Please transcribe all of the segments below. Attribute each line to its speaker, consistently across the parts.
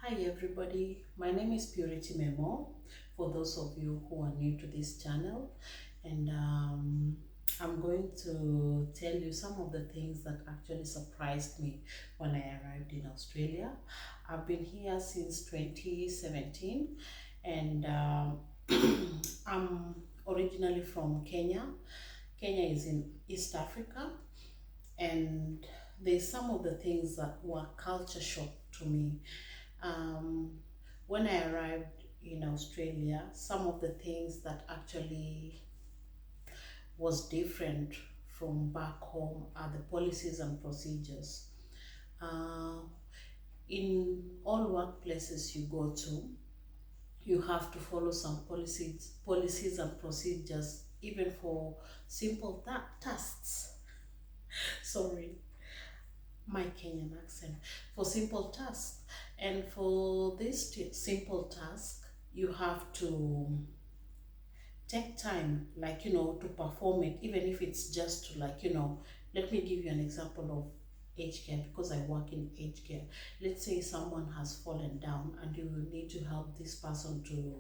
Speaker 1: Hi everybody, my name is Purity Memo for those of you who are new to this channel, and I'm going to tell you some of the things that actually surprised me when I arrived in Australia. I've been here since 2017, and I'm originally from Kenya. Kenya is in East Africa, and there's some of the things that were culture shock to me. um, when I arrived in Australia, some of the things that actually was different from back home are the policies and procedures. Uh, in all workplaces you go to, you have to follow some policies and procedures, even for simple tasks. Sorry, my Kenyan accent. For simple tasks. And for this simple task, you have to take time, like, to perform it, even if it's just to, like, let me give you an example of aged care, because I work in aged care. Let's say someone has fallen down and you need to help this person to,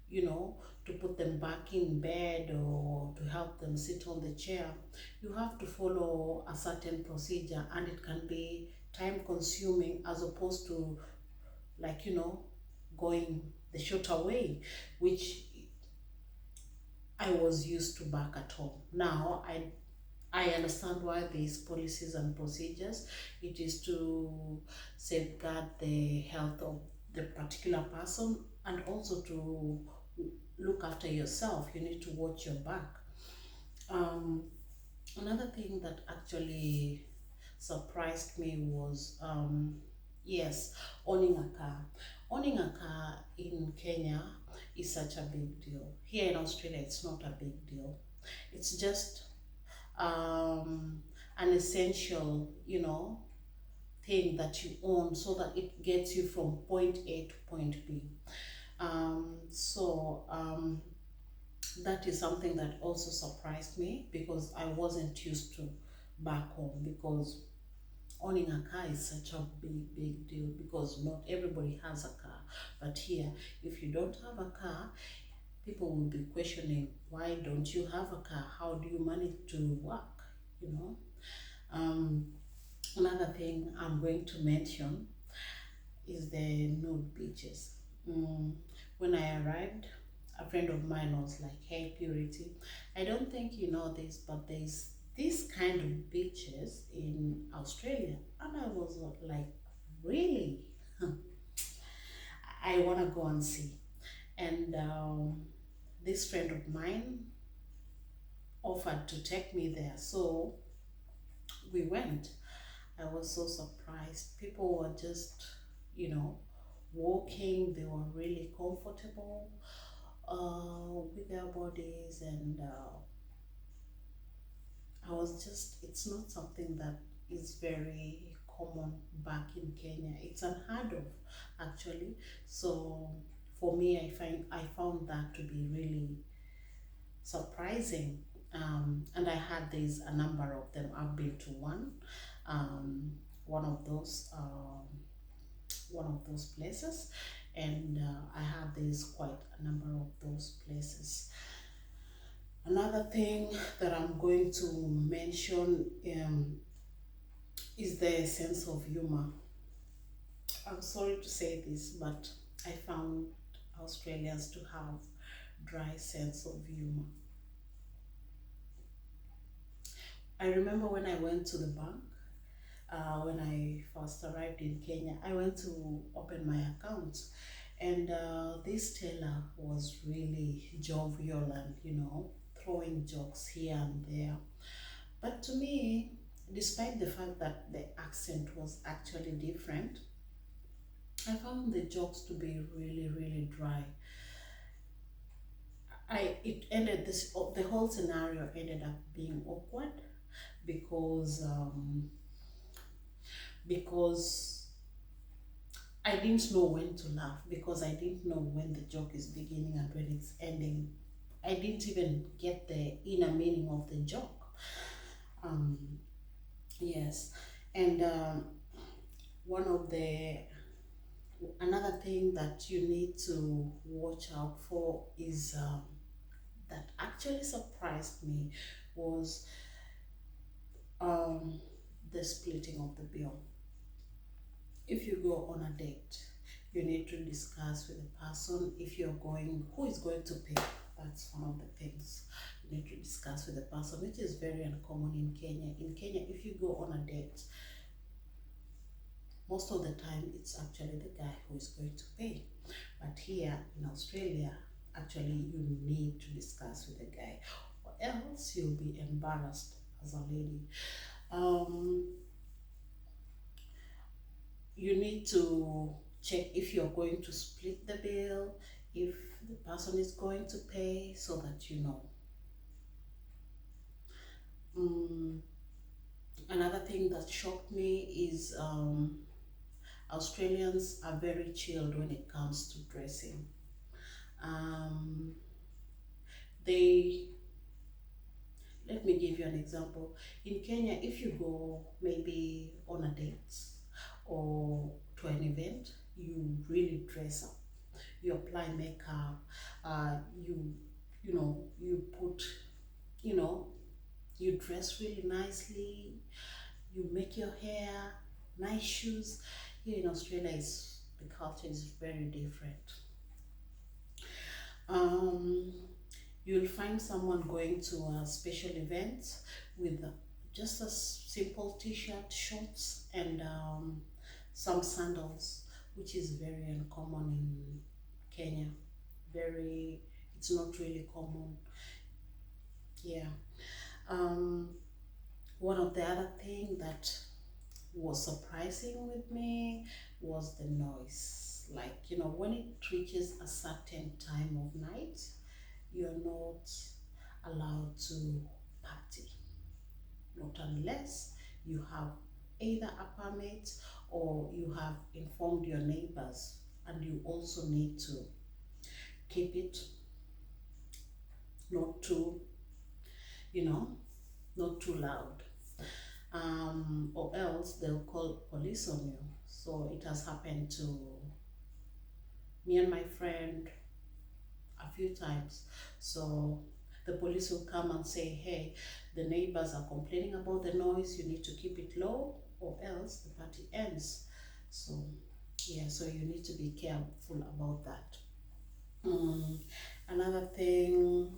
Speaker 1: you know, to put them back in bed or to help them sit on the chair. You have to follow a certain procedure, and it can be time consuming as opposed to, like, going the shorter way, which I was used to back at home. Now I understand why these policies and procedures. It is to safeguard the health of the particular person, and also to look after yourself. You need to watch your back. Um, Another thing that actually surprised me was, yes, owning a car. Owning a car in Kenya is such a big deal. Here in Australia, it's not a big deal. It's just an essential, thing that you own, so that it gets you from point A to point B. So that is something that also surprised me, because I wasn't used to back home, because owning a car is such a big deal, because not everybody has a car. But here, if you don't have a car, people will be questioning, why don't you have a car? How do you manage to work? You know. Um, Another thing I'm going to mention is the nude beaches. When I arrived, a friend of mine was like, "Hey, Purity, I don't think you know this, but there's this kind of beaches in Australia." And I was like, "Really?" I want to go and see. And this friend of mine offered to take me there. So we went. I was so surprised. People were just, you know, walking. They were really comfortable with their bodies, and I was just, it's not something that is very common back in Kenya. It's unheard of, actually. So for me, I found that to be really surprising. And I had these, a number of them. I've been to um, one of those places, and I have these quite a number of those places. Another thing that I'm going to mention is the sense of humor. I'm sorry to say this, but I found Australians to have dry sense of humor. I remember when I went to the bank, when I first arrived in Kenya, I went to open my account, and this teller was really jovial and, throwing jokes here and there. But to me, despite the fact that the accent was actually different, I found the jokes to be really, really dry. The whole scenario ended up being awkward, because I didn't know when to laugh, because I didn't know when the joke is beginning and when it's ending. I didn't even get the inner meaning of the joke. Yes, and one of the Another thing that you need to watch out for is that actually surprised me was um, the splitting of the bill. If you go on a date, you need to discuss with the person if you're going, who is going to pay. That's one of the things you need to discuss with the person, which is very uncommon in Kenya. In Kenya, if you go on a date, most of the time it's actually the guy who is going to pay. But here in Australia, actually you need to discuss with the guy, or else you'll be embarrassed as a lady. Um, you need to check if you're going to split the bill, if the person is going to pay, so that you know. Mm, Another thing that shocked me is Australians are very chilled when it comes to dressing. Um, they Let me give you an example. In Kenya, if you go maybe on a date or to an event, you really dress up. You apply makeup. You you put you know you dress really nicely. You make your hair, nice shoes. Here in Australia, is the culture is very different. Um, You'll find someone going to a special event with just a simple t-shirt, shorts, and some sandals, which is very uncommon in Kenya. Very, it's not really common. Yeah. Um, One of the other thing that was surprising with me was the noise. Like, when it reaches a certain time of night, you're not allowed to party, not unless you have either a permit or you have informed your neighbors, and you also need to keep it not too, you know, not too loud, or else they'll call police on you. So it has happened to me and my friend a few times. So the police will come and say, hey, the neighbors are complaining about the noise, you need to keep it low, or else the party ends. So yeah, so you need to be careful about that. Mm, Another thing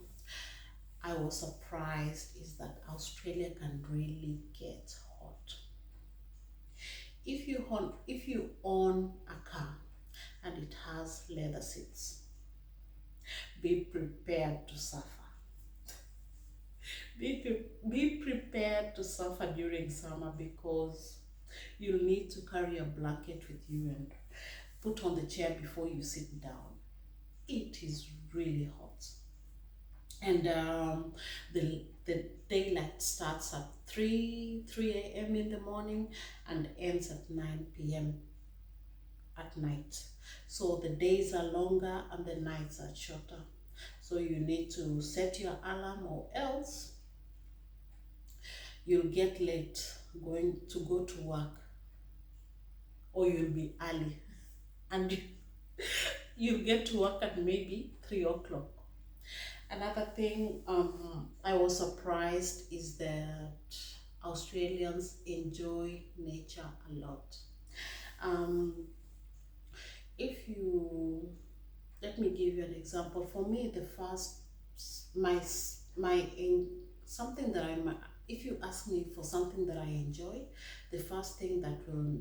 Speaker 1: I was surprised is that Australia can really get hot. If you own a car and it has leather seats, be prepared to suffer. Be prepared to suffer during summer, because you'll need to carry a blanket with you and put on the chair before you sit down. It is really hot. And the daylight starts at 3 a.m. in the morning and ends at 9 p.m. at night. So the days are longer and the nights are shorter. So you need to set your alarm, or else you'll get late going to go to work, or you'll be early and you'll get to work at maybe 3 o'clock. Another thing I was surprised is that Australians enjoy nature a lot. Um, if you Let me give you an example. For me, the first my my in something that I'm if you ask me for something that I enjoy, the first thing that will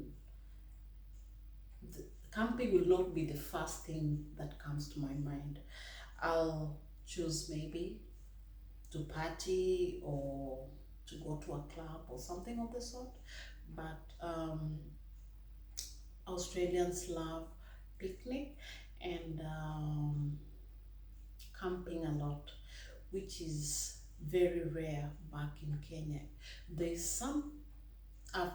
Speaker 1: camping will not be the first thing that comes to my mind. I'll choose maybe to party or to go to a club or something of the sort. But Australians love picnic and camping a lot, which is very rare back in Kenya. There's uh,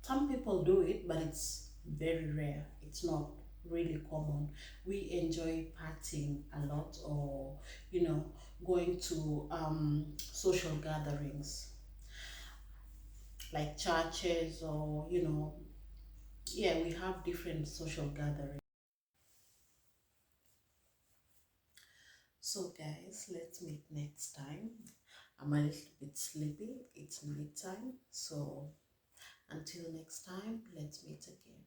Speaker 1: some people do it, but it's very rare. It's not really common. We enjoy partying a lot, or going to social gatherings like churches, or yeah, we have different social gatherings. So guys, let's meet next time. I'm a little bit sleepy. It's night time. So until next time, let's meet again.